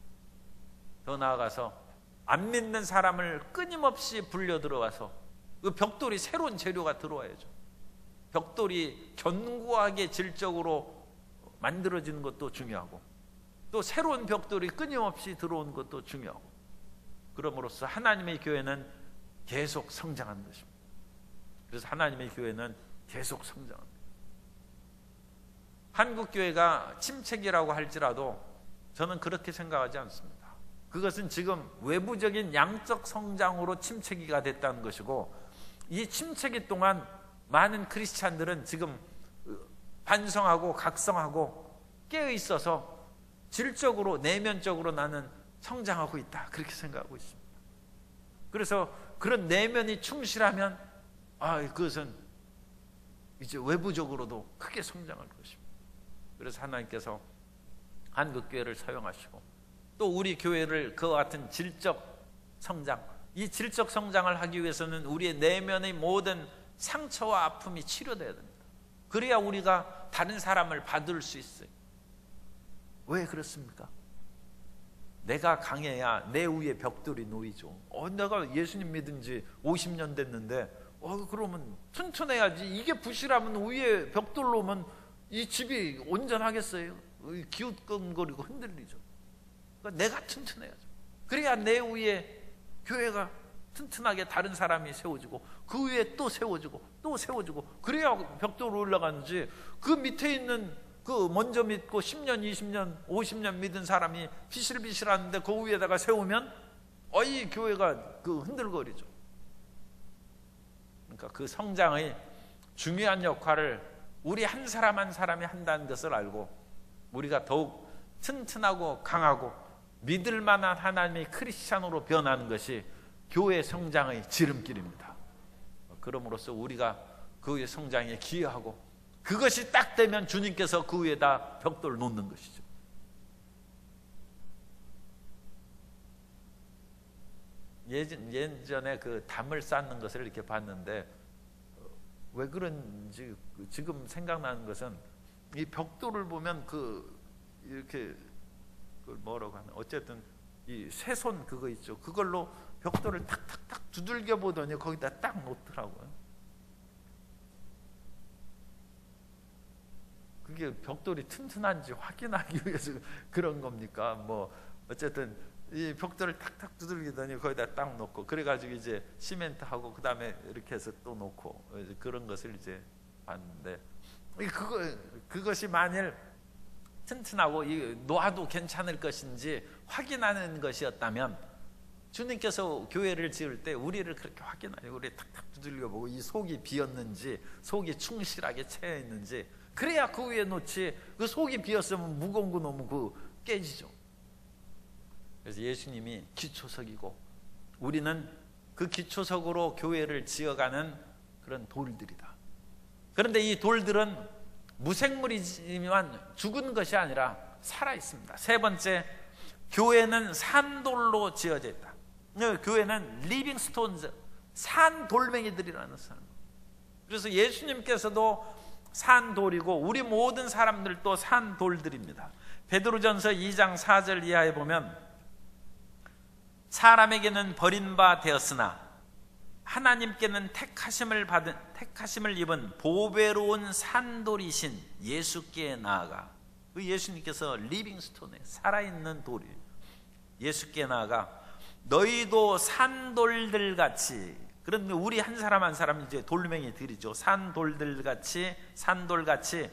더 나아가서 안 믿는 사람을 끊임없이 불려 들어와서 그 벽돌이 새로운 재료가 들어와야죠. 벽돌이 견고하게 질적으로 만들어지는 것도 중요하고, 또 새로운 벽돌이 끊임없이 들어오는 것도 중요하고, 그럼으로써 하나님의 교회는 계속 성장하는 것입니다. 그래서 하나님의 교회는 계속 성장합니다. 한국 교회가 침체기라고 할지라도 저는 그렇게 생각하지 않습니다. 그것은 지금 외부적인 양적 성장으로 침체기가 됐다는 것이고, 이 침체기 동안 많은 크리스찬들은 지금 반성하고 각성하고 깨어 있어서 질적으로 내면적으로 나는 성장하고 있다, 그렇게 생각하고 있습니다. 그래서 그런 내면이 충실하면 그것은 이제 외부적으로도 크게 성장할 것입니다. 그래서 하나님께서 한국교회를 사용하시고 또 우리 교회를 그와 같은 질적 성장, 이 질적 성장을 하기 위해서는 우리의 내면의 모든 상처와 아픔이 치료되어야 됩니다. 그래야 우리가 다른 사람을 받을 수 있어요. 왜 그렇습니까? 내가 강해야 내 위에 벽돌이 놓이죠. 내가 예수님 믿은 지 50년 됐는데 그러면 튼튼해야지. 이게 부실하면 위에 벽돌 놓으면 이 집이 온전하겠어요? 기웃건거리고 흔들리죠. 그러니까 내가 튼튼해야죠. 그래야 내 위에 교회가 튼튼하게 다른 사람이 세워지고 그 위에 또 세워지고 또 세워지고, 그래야 벽돌로 올라가는지, 그 밑에 있는 그 먼저 믿고 10년 20년 50년 믿은 사람이 비실비실하는데 그 위에다가 세우면 이 교회가 그 흔들거리죠. 그러니까 그 성장의 중요한 역할을 우리 한 사람 한 사람이 한다는 것을 알고 우리가 더욱 튼튼하고 강하고 믿을 만한 하나님의 크리스찬으로 변하는 것이 교회 성장의 지름길입니다. 그럼으로써 우리가 그 위에 성장에 기여하고, 그것이 딱 되면 주님께서 그 위에다 벽돌을 놓는 것이죠. 예전에 그 담을 쌓는 것을 이렇게 봤는데 왜 그런지 지금 생각나는 것은, 이 벽돌을 보면 이렇게 뭐라고 하나, 어쨌든 이 쇠손 그거 있죠. 그걸로 벽돌을 탁탁탁 두들겨 보더니 거기다 딱 놓더라고요. 그게 벽돌이 튼튼한지 확인하기 위해서 그런 겁니까? 뭐 어쨌든 이 벽돌을 탁탁 두들기더니 거기다 딱 놓고, 그래가지고 이제 시멘트하고 그 다음에 이렇게 해서 또 놓고 그런 것을 이제 봤는데, 그것이 만일 튼튼하고 놓아도 괜찮을 것인지 확인하는 것이었다면, 주님께서 교회를 지을 때 우리를 그렇게 확인하고 우리 탁탁 두들겨보고 이 속이 비었는지, 속이 충실하게 채여 있는지, 그래야 그 위에 놓지. 그 속이 비었으면 무거운 거 놓으면 깨지죠. 그래서 예수님이 기초석이고 우리는 그 기초석으로 교회를 지어가는 그런 돌들이다. 그런데 이 돌들은 무생물이지만 죽은 것이 아니라 살아 있습니다. 세 번째, 교회는 산돌로 지어져 있다. 교회는 리빙 스톤즈, 산 돌멩이들이라는 사람. 그래서 예수님께서도 산돌이고 우리 모든 사람들도 산돌들입니다. 베드로전서 2장 4절 이하에 보면, 사람에게는 버림바 되었으나 하나님께는 택하심을 입은 보배로운 산돌이신 예수께 나아가, 그 예수님께서 리빙스톤에 살아있는 돌이 예수께 나아가 너희도 산돌들 같이, 그런데 우리 한 사람 한 사람 이제 돌멩이들이죠. 산돌들 같이, 산돌같이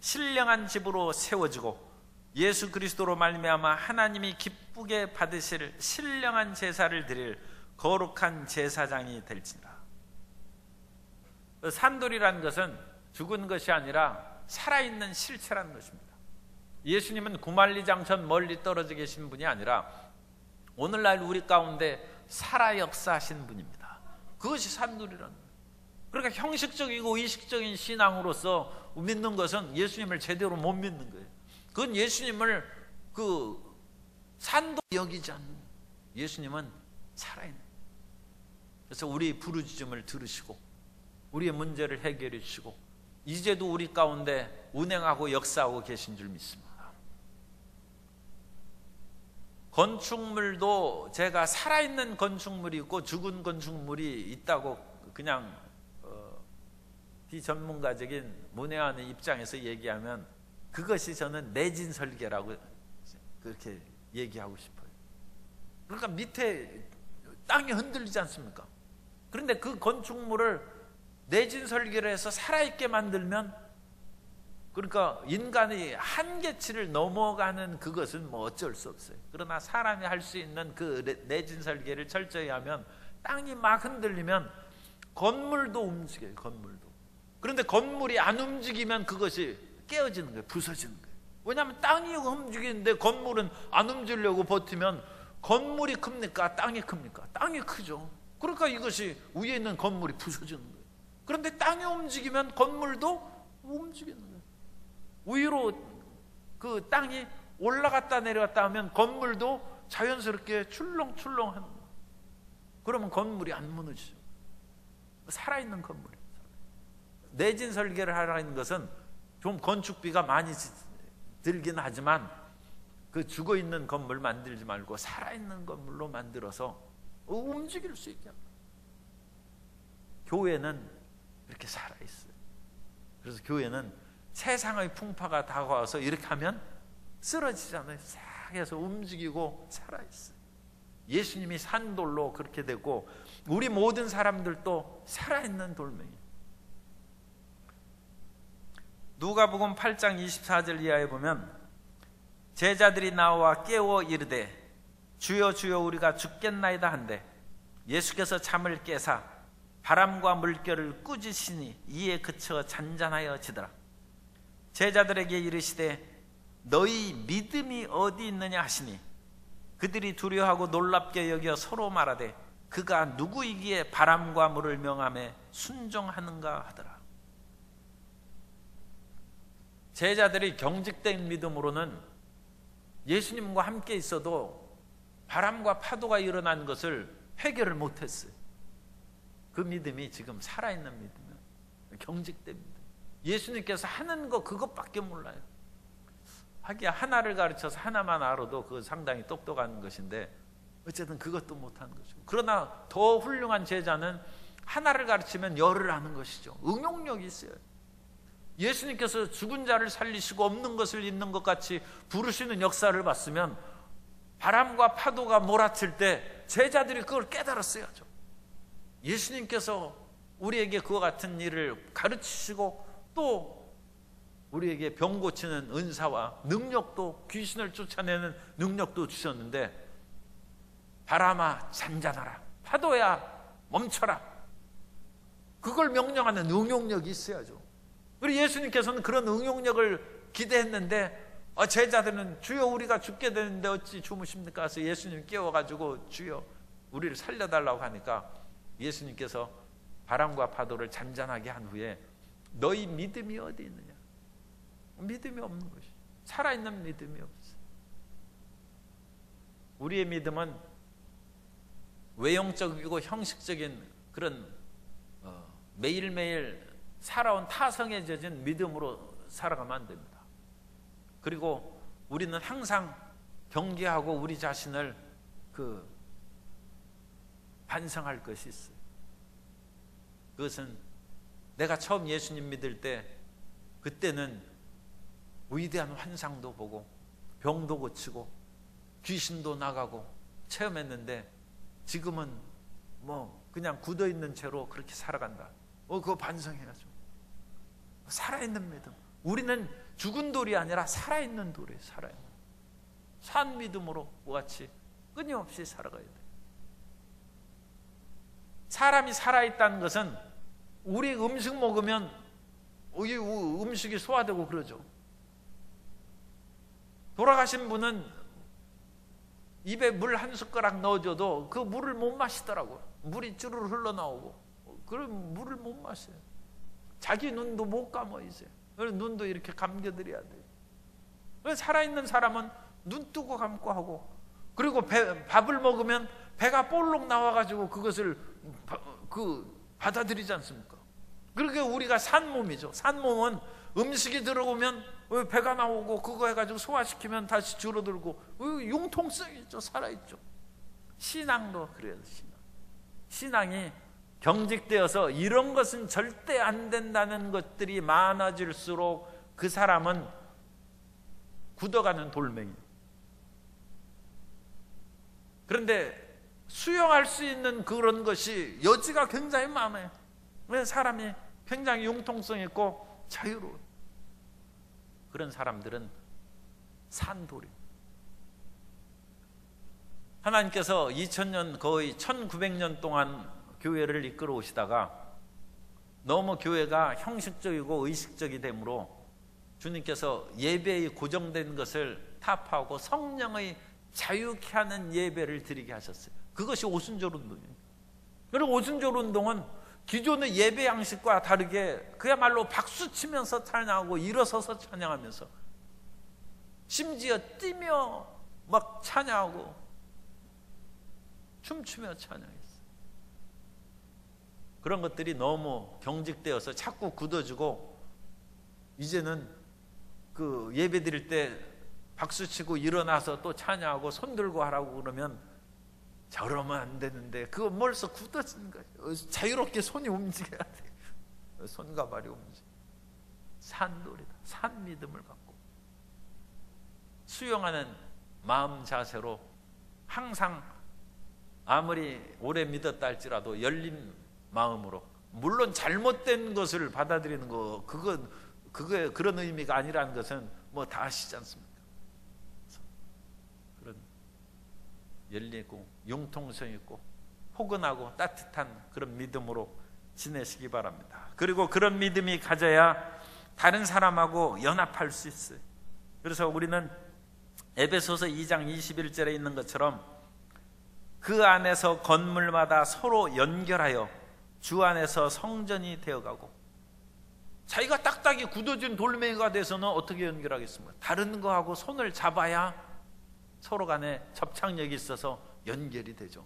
신령한 집으로 세워지고 예수 그리스도로 말미암아 하나님이 기쁘게 받으실 신령한 제사를 드릴 거룩한 제사장이 될지라. 산돌이라는 것은 죽은 것이 아니라 살아있는 실체라는 것입니다. 예수님은 구만리장천 멀리 떨어져 계신 분이 아니라 오늘날 우리 가운데 살아 역사하신 분입니다. 그것이 산돌이라는 거예요. 그러니까 형식적이고 의식적인 신앙으로서 믿는 것은 예수님을 제대로 못 믿는 거예요. 그건 예수님을 산돌 여기지 않는, 예수님은 살아있는. 그래서 우리 부르짖음을 들으시고 우리의 문제를 해결해 주시고 이제도 우리 가운데 운행하고 역사하고 계신 줄 믿습니다. 건축물도 제가 살아있는 건축물이 있고 죽은 건축물이 있다고 그냥 비전문가적인 문외한의 입장에서 얘기하면 그것이 저는 내진 설계라고 그렇게 얘기하고 싶어요. 그러니까 밑에 땅이 흔들리지 않습니까? 그런데 그 건축물을 내진 설계를 해서 살아있게 만들면, 그러니까 인간의 한계치를 넘어가는 그것은 뭐 어쩔 수 없어요. 그러나 사람이 할 수 있는 그 내진 설계를 철저히 하면 땅이 막 흔들리면 건물도 움직여요. 건물도. 그런데 건물이 안 움직이면 그것이 깨어지는 거예요. 부서지는 거예요. 왜냐하면 땅이 움직이는데 건물은 안 움직이려고 버티면 건물이 큽니까? 땅이 큽니까? 땅이 크죠. 그러니까 이것이 위에 있는 건물이 부서지는 거예요. 그런데 땅이 움직이면 건물도 움직이는 거예요. 위로 그 땅이 올라갔다 내려갔다 하면 건물도 자연스럽게 출렁출렁 하는 거예요. 그러면 건물이 안 무너지죠. 살아있는 건물이에요. 내진 설계를 하라는 것은 좀 건축비가 많이 들긴 하지만 그 죽어있는 건물 만들지 말고 살아있는 건물로 만들어서 움직일 수 있게 합니다. 교회는 그렇게 살아있어요. 그래서 교회는 세상의 풍파가 다가와서 이렇게 하면 쓰러지잖아요. 싹 해서 움직이고 살아있어요. 예수님이 산돌로 그렇게 되고 우리 모든 사람들도 살아있는 돌멩이. 누가복음 8장 24절 이하에 보면 제자들이 나와 깨워 이르되 주여 주여 우리가 죽겠나이다 한데 예수께서 잠을 깨사 바람과 물결을 꾸짖으시니 이에 그쳐 잔잔하여지더라. 제자들에게 이르시되 너희 믿음이 어디 있느냐 하시니 그들이 두려워하고 놀랍게 여겨 서로 말하되 그가 누구이기에 바람과 물을 명함에 순종하는가 하더라. 제자들이 경직된 믿음으로는 예수님과 함께 있어도 바람과 파도가 일어난 것을 해결을 못했어요. 그 믿음이 지금 살아있는 믿음이에요. 경직된 믿음. 예수님께서 하는 거 그것밖에 몰라요. 하기야 하나를 가르쳐서 하나만 알아도 그거 상당히 똑똑한 것인데 어쨌든 그것도 못하는 것이고, 그러나 더 훌륭한 제자는 하나를 가르치면 열을 아는 것이죠. 응용력이 있어요. 예수님께서 죽은 자를 살리시고 없는 것을 있는 것 같이 부르시는 역사를 봤으면 바람과 파도가 몰아칠 때 제자들이 그걸 깨달았어야죠. 예수님께서 우리에게 그와 같은 일을 가르치시고 또 우리에게 병 고치는 은사와 능력도, 귀신을 쫓아내는 능력도 주셨는데 바람아 잔잔하라, 파도야 멈춰라, 그걸 명령하는 응용력이 있어야죠. 그리고 예수님께서는 그런 응용력을 기대했는데 제자들은 주여 우리가 죽게 되는데 어찌 주무십니까? 그래서 예수님 깨워가지고 주여 우리를 살려달라고 하니까 예수님께서 바람과 파도를 잔잔하게 한 후에 너희 믿음이 어디 있느냐? 믿음이 없는 것이, 살아있는 믿음이 없어. 우리의 믿음은 외형적이고 형식적인 그런 매일매일 살아온 타성에 젖은 믿음으로 살아가면 안 됩니다. 그리고 우리는 항상 경계하고 우리 자신을 반성할 것이 있어요. 그것은 내가 처음 예수님 믿을 때 그때는 위대한 환상도 보고 병도 고치고 귀신도 나가고 체험했는데 지금은 그냥 굳어있는 채로 그렇게 살아간다. 그거 반성해야죠. 살아있는 믿음. 우리는 죽은 돌이 아니라 살아있는 돌이에요. 살아있는. 산 믿음으로 같이 끊임없이 살아가야 돼요. 사람이 살아있다는 것은 우리 음식 먹으면 음식이 소화되고 그러죠. 돌아가신 분은 입에 물 한 숟가락 넣어줘도 그 물을 못 마시더라고요. 물이 쭈르르 흘러나오고. 그럼 물을 못 마셔요. 자기 눈도 못 감아 이제. 그래서 눈도 이렇게 감겨드려야 돼요. 그래서 살아있는 사람은 눈 뜨고 감고 하고, 그리고 밥을 먹으면 배가 볼록 나와가지고 그것을 받아들이지 않습니까? 그렇게 우리가 산 몸이죠. 산 몸은 음식이 들어오면 배가 나오고 그거 해가지고 소화시키면 다시 줄어들고 융통성이 있죠. 살아있죠. 신앙도 그래요. 신앙이 경직되어서 이런 것은 절대 안 된다는 것들이 많아질수록 그 사람은 굳어가는 돌멩이. 그런데 수용할 수 있는 그런 것이 여지가 굉장히 많아요. 왜? 사람이 굉장히 융통성 있고 자유로워요. 그런 사람들은 산돌입니다. 하나님께서 2000년 거의 1900년 동안 교회를 이끌어 오시다가 너무 교회가 형식적이고 의식적이 되므로 주님께서 예배의 고정된 것을 타파하고 성령의 자유케 하는 예배를 드리게 하셨어요. 그것이 오순절 운동이에요. 그리고 오순절 운동은 기존의 예배 양식과 다르게 그야말로 박수치면서 찬양하고 일어서서 찬양하면서 심지어 뛰며 막 찬양하고 춤추며 찬양했어요. 그런 것들이 너무 경직되어서 자꾸 굳어지고, 이제는 그 예배 드릴 때 박수치고 일어나서 또 찬양하고 손 들고 하라고 그러면 저러면 안 되는데, 그거 벌써 굳어지는 거예요. 자유롭게 손이 움직여야 돼요. 손과 발이 움직여. 산돌이다. 산 믿음을 갖고 수용하는 마음 자세로 항상 아무리 오래 믿었다 할지라도 열린 마음으로, 물론 잘못된 것을 받아들이는 거, 그게 그런 의미가 아니라는 것은 뭐 다 아시지 않습니까? 그런 열리고 융통성 있고 포근하고 따뜻한 그런 믿음으로 지내시기 바랍니다. 그리고 그런 믿음이 가져야 다른 사람하고 연합할 수 있어요. 그래서 우리는 에베소서 2장 21절에 있는 것처럼 그 안에서 건물마다 서로 연결하여 주 안에서 성전이 되어가고, 자기가 딱딱이 굳어진 돌멩이가 돼서는 어떻게 연결하겠습니까? 다른 거하고 손을 잡아야 서로 간에 접착력이 있어서 연결이 되죠.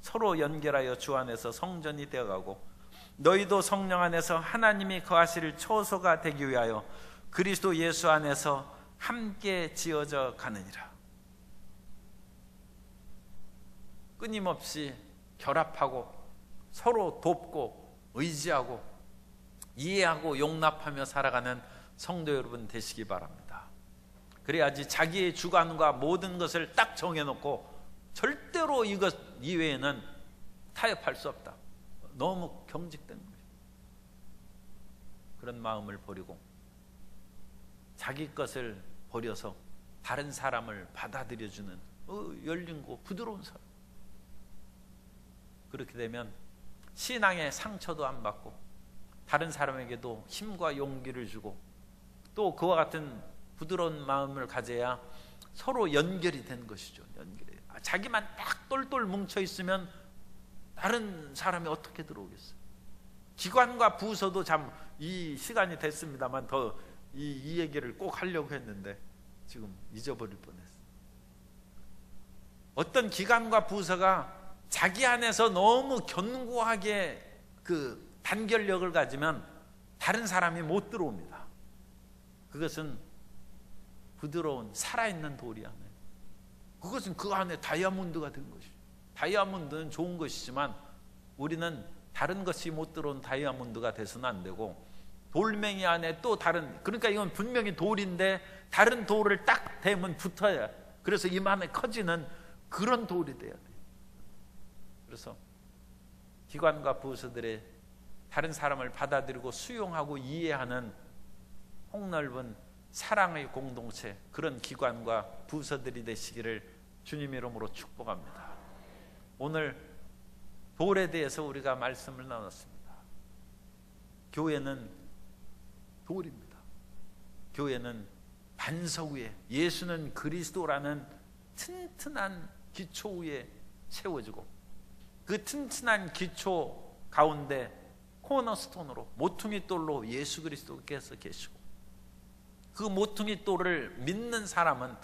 서로 연결하여 주 안에서 성전이 되어가고, 너희도 성령 안에서 하나님이 거하실 초소가 되기 위하여 그리스도 예수 안에서 함께 지어져 가느니라. 끊임없이 결합하고 서로 돕고 의지하고 이해하고 용납하며 살아가는 성도 여러분 되시기 바랍니다. 그래야지 자기의 주관과 모든 것을 딱 정해놓고 절대로 이것 이외에는 타협할 수 없다, 너무 경직된 거예요. 그런 마음을 버리고 자기 것을 버려서 다른 사람을 받아들여주는 열린고 부드러운 사람, 그렇게 되면 신앙의 상처도 안 받고 다른 사람에게도 힘과 용기를 주고, 또 그와 같은 부드러운 마음을 가져야 서로 연결이 된 것이죠. 연결이. 자기만 딱 똘똘 뭉쳐 있으면 다른 사람이 어떻게 들어오겠어요? 기관과 부서도 참, 이 시간이 됐습니다만 더 이 얘기를 꼭 하려고 했는데 지금 잊어버릴 뻔했어요. 어떤 기관과 부서가 자기 안에서 너무 견고하게 그 단결력을 가지면 다른 사람이 못 들어옵니다. 그것은 부드러운 살아있는 돌이 안에, 그것은 그 안에 다이아몬드가 된 것이죠. 다이아몬드는 좋은 것이지만 우리는 다른 것이 못 들어온 다이아몬드가 돼서는 안 되고, 돌멩이 안에 또 다른, 그러니까 이건 분명히 돌인데 다른 돌을 딱 대면 붙어야, 그래서 이만해 커지는 그런 돌이 돼야 돼요. 그래서 기관과 부서들의 다른 사람을 받아들이고 수용하고 이해하는 폭넓은 사랑의 공동체, 그런 기관과 부서들이 되시기를 주님 이름으로 축복합니다. 오늘 돌에 대해서 우리가 말씀을 나눴습니다. 교회는 돌입니다. 교회는 반석 위에, 예수는 그리스도라는 튼튼한 기초 위에 세워지고, 그 튼튼한 기초 가운데 코너스톤으로 모퉁이 돌로 예수 그리스도께서 계시고, 그 모퉁이 돌을 믿는 사람은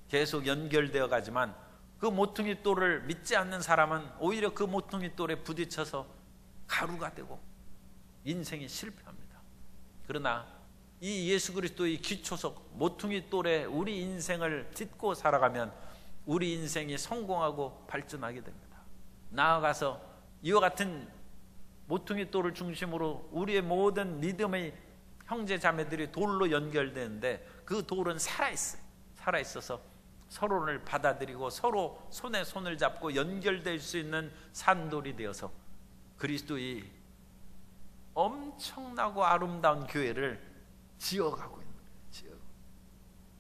계속 연결되어 가지만 그 모퉁이 돌을 믿지 않는 사람은 오히려 그 모퉁이 돌에 부딪혀서 가루가 되고 인생이 실패합니다. 그러나 이 예수 그리스도의 기초석 모퉁이 돌에 우리 인생을 딛고 살아가면 우리 인생이 성공하고 발전하게 됩니다. 나아가서 이와 같은 모퉁이 돌을 중심으로 우리의 모든 믿음의 형제 자매들이 돌로 연결되는데, 그 돌은 살아있어요. 살아있어서 서로를 받아들이고 서로 손에 손을 잡고 연결될 수 있는 산돌이 되어서 그리스도의 엄청나고 아름다운 교회를 지어가고 있는 거예요.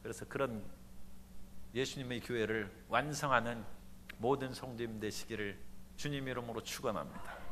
그래서 그런 예수님의 교회를 완성하는 모든 성도님 되시기를 주님 이름으로 축원합니다.